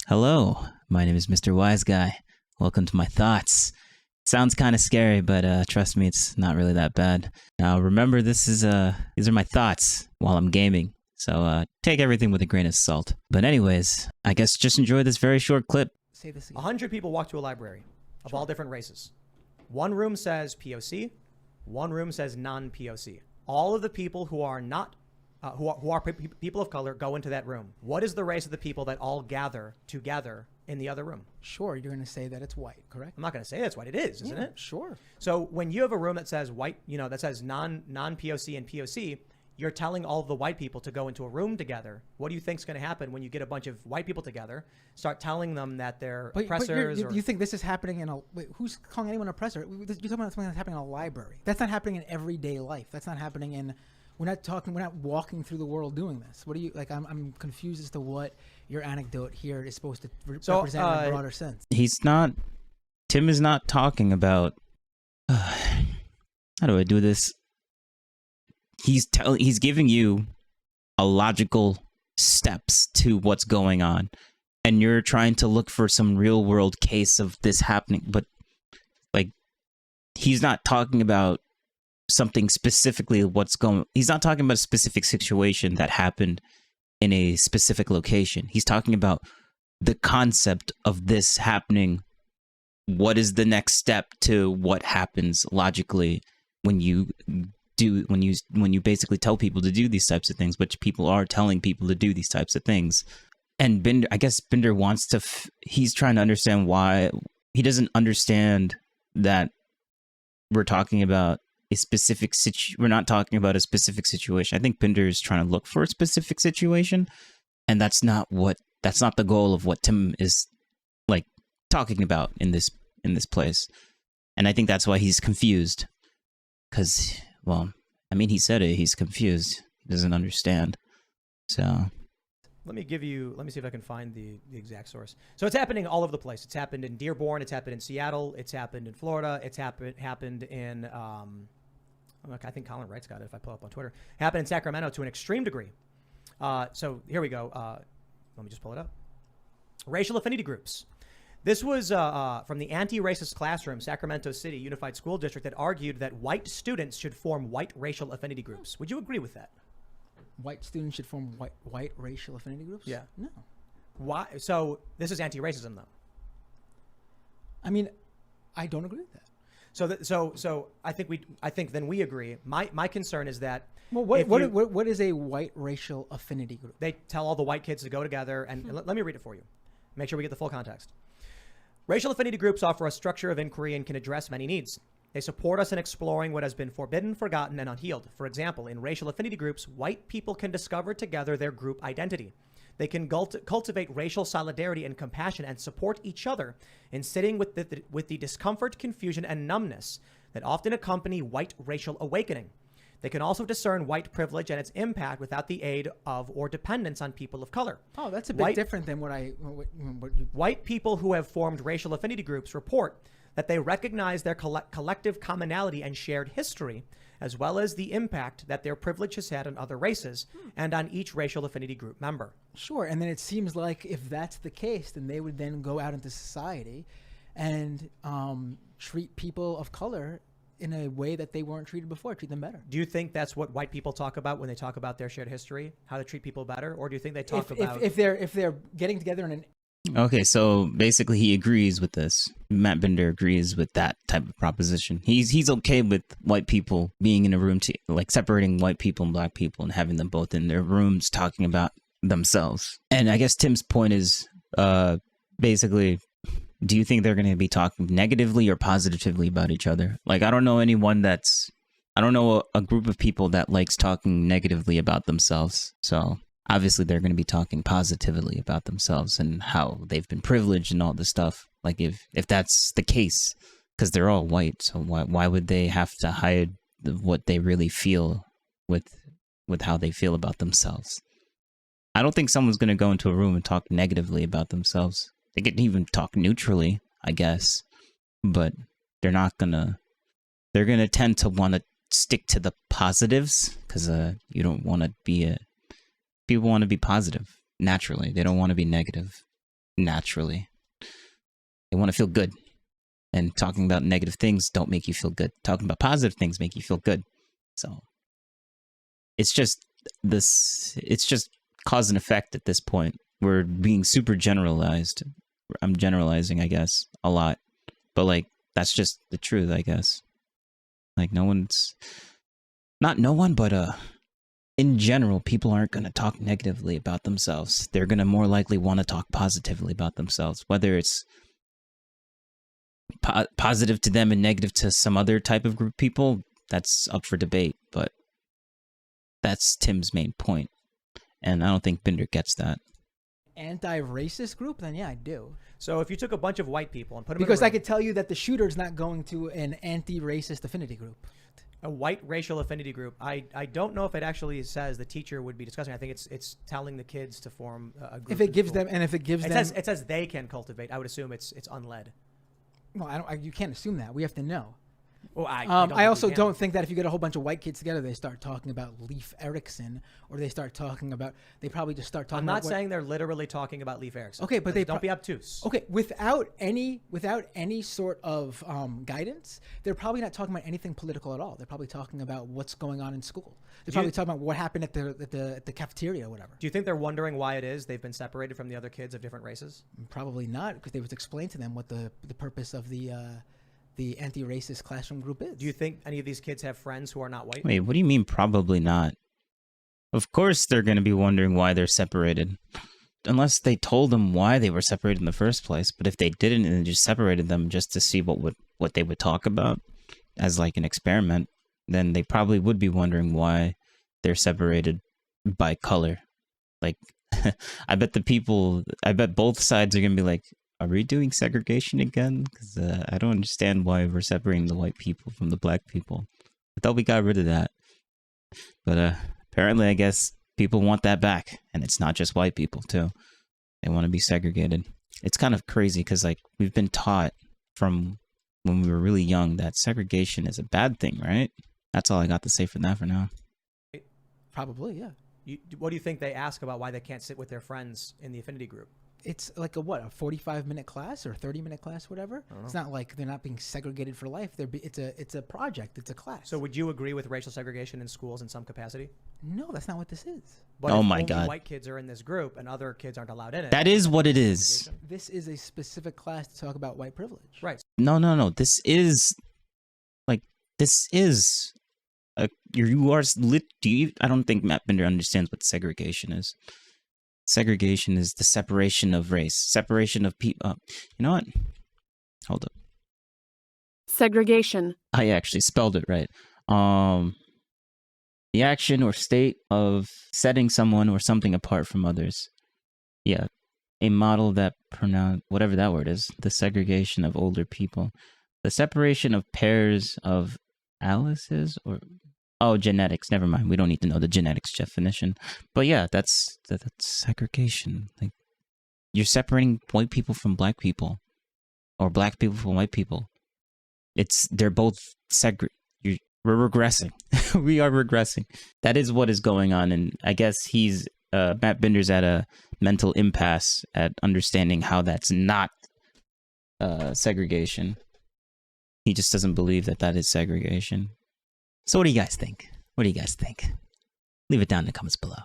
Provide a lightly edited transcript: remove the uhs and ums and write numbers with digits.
Hello, my name is Mr. Whyzguy. Welcome to my thoughts. Sounds kind of scary, but trust me, it's not really that bad. Now, remember, these are my thoughts while I'm gaming, so take everything with a grain of salt. But anyways, I guess just enjoy this very short clip. Say this again. 100 people walk to a library of all different races. One room says POC, one room says non-POC. All of the people who are not people of color go into that room. What is the race of the people that all gather together in the other room? Sure, you're going to say that it's white, correct? I'm not going to say that's what it is, isn't it? Sure. So when you have a room that says white, that says non-POC and POC, you're telling all of the white people to go into a room together. What do you think is going to happen when you get a bunch of white people together, start telling them that they're oppressors? You think this is happening in a... Wait, who's calling anyone oppressor? You're talking about something that's happening in a library. That's not happening in everyday life. That's not happening in... We're not walking through the world doing this. What do you... Like, I'm confused as to what your anecdote here is supposed to represent in a broader sense. Tim is not talking about... how do I do this? He's giving you a logical steps to what's going on, and you're trying to look for some real world case of this happening, but like he's not talking about something specifically he's not talking about a specific situation that happened in a specific location. He's talking about the concept of this happening. What is the next step to what happens logically when you basically tell people to do these types of things, which people are telling people to do these types of things. And Binder wants to, he's trying to understand why he doesn't understand that we're talking about a specific we're not talking about a specific situation. I think Binder is trying to look for a specific situation, and that's not the goal of what Tim is like talking about in this place. And I think that's why he's confused, because, well, I mean, he said it. He's confused. He doesn't understand. So let me see if I can find the exact source. So it's happening all over the place. It's happened in Dearborn. It's happened in Seattle. It's happened in Florida. It's happened in, I think Colin Wright's got it if I pull up on Twitter. Happened in Sacramento to an extreme degree. So here we go. Let me just pull it up. Racial affinity groups. This was from the anti-racist classroom, Sacramento City Unified School District, that argued that white students should form white racial affinity groups. Would you agree with that? White students should form white racial affinity groups? Yeah. No. Why? So this is anti-racism, though. I mean, I don't agree with that. So I think then we agree. My concern is that. Well, what is a white racial affinity group? They tell all the white kids to go together, and let me read it for you. Make sure we get the full context. Racial affinity groups offer a structure of inquiry and can address many needs. They support us in exploring what has been forbidden, forgotten, and unhealed. For example, in racial affinity groups, white people can discover together their group identity. They can cultivate racial solidarity and compassion and support each other in sitting with the discomfort, confusion, and numbness that often accompany white racial awakening. They can also discern white privilege and its impact without the aid of or dependence on people of color. Oh, that's a bit different than what White people who have formed racial affinity groups report that they recognize their collective commonality and shared history, as well as the impact that their privilege has had on other races and on each racial affinity group member. Sure, and then it seems like if that's the case, then they would then go out into society and treat people of color in a way that they weren't treated before, treat them better. Do you think that's what white people talk about when they talk about their shared history, how to treat people better? Or do you think they talk about... If they're getting together in an... Okay, so basically he agrees with this. Matt Binder agrees with that type of proposition. He's okay with white people being in a room, like separating white people and black people and having them both in their rooms talking about themselves. And I guess Tim's point is basically... Do you think they're going to be talking negatively or positively about each other? Like, I don't know a group of people that likes talking negatively about themselves. So obviously they're going to be talking positively about themselves and how they've been privileged and all this stuff. Like if that's the case, because they're all white. So why would they have to hide what they really feel with how they feel about themselves? I don't think someone's going to go into a room and talk negatively about themselves. They can even talk neutrally, I guess, but they're gonna tend to want to stick to the positives, because you don't want to be people want to be positive naturally. They don't want to be negative. naturally. They want to feel good. And talking about negative things don't make you feel good. Talking about positive things make you feel good. So it's just cause and effect at this point. We're being super generalized. I'm generalizing, I guess, a lot. But like, that's just the truth, I guess. Like, in general, people aren't going to talk negatively about themselves. They're going to more likely want to talk positively about themselves, whether it's positive to them and negative to some other type of group of people. That's up for debate, but that's Tim's main point. And I don't think Binder gets that. Anti-racist group? Then yeah, I do. So if you took a bunch of white people and put them Because in a I room, could tell you that the shooter's not going to an anti-racist affinity group. a white racial affinity group, I don't know if it actually says the teacher would be discussing. I think it's telling the kids to form a group. If it gives them, and if it gives them, it says they can cultivate. I would assume it's unled. well, you can't assume that. We have to know. Well, I also don't think that if you get a whole bunch of white kids together, they start talking about Leif Erikson, or they start talking about. They probably just start talking. I'm not about saying they're literally talking about Leif Erikson. Okay, but they don't be obtuse. Okay, without any sort of guidance, they're probably not talking about anything political at all. They're probably talking about what's going on in school. They're probably talking about what happened at the cafeteria or whatever. Do you think they're wondering why it is they've been separated from the other kids of different races? Probably not, because they would explain to them what the purpose of the anti-racist classroom group is. Do you think any of these kids have friends who are not white? Wait, what do you mean probably not? Of course they're going to be wondering why they're separated. Unless they told them why they were separated in the first place. But if they didn't and just separated them just to see what they would talk about as like an experiment, then they probably would be wondering why they're separated by color. Like, I bet both sides are going to be like, are we doing segregation again? Because I don't understand why we're separating the white people from the black people. I thought we got rid of that. But apparently, I guess people want that back. And it's not just white people, too. They want to be segregated. It's kind of crazy because, like, we've been taught from when we were really young that segregation is a bad thing, right? That's all I got to say for that for now. Probably, yeah. What do you think they ask about why they can't sit with their friends in the affinity group? It's like a 45-minute class or 30-minute class, whatever. It's not like they're not being segregated for life. It's a project. It's a class. So would you agree with racial segregation in schools in some capacity? No, that's not what this is. But oh if my only God. white kids are in this group and other kids aren't allowed in it. That is what it is. This is a specific class to talk about white privilege. Right. No. This is I don't think Matt Binder understands what segregation is. Segregation is the separation of race, separation of people. You know what? Hold up. Segregation. I actually spelled it right. The action or state of setting someone or something apart from others. Yeah. A model that whatever that word is, the segregation of older people. The separation of pairs of Alice's or genetics. Never mind. We don't need to know the genetics definition. But yeah, that's segregation. Like, you're separating white people from black people, or black people from white people. They're both we're regressing. We are regressing. That is what is going on, and I guess Matt Binder's at a mental impasse at understanding how that's not segregation. He just doesn't believe that is segregation. So what do you guys think? Leave it down in the comments below.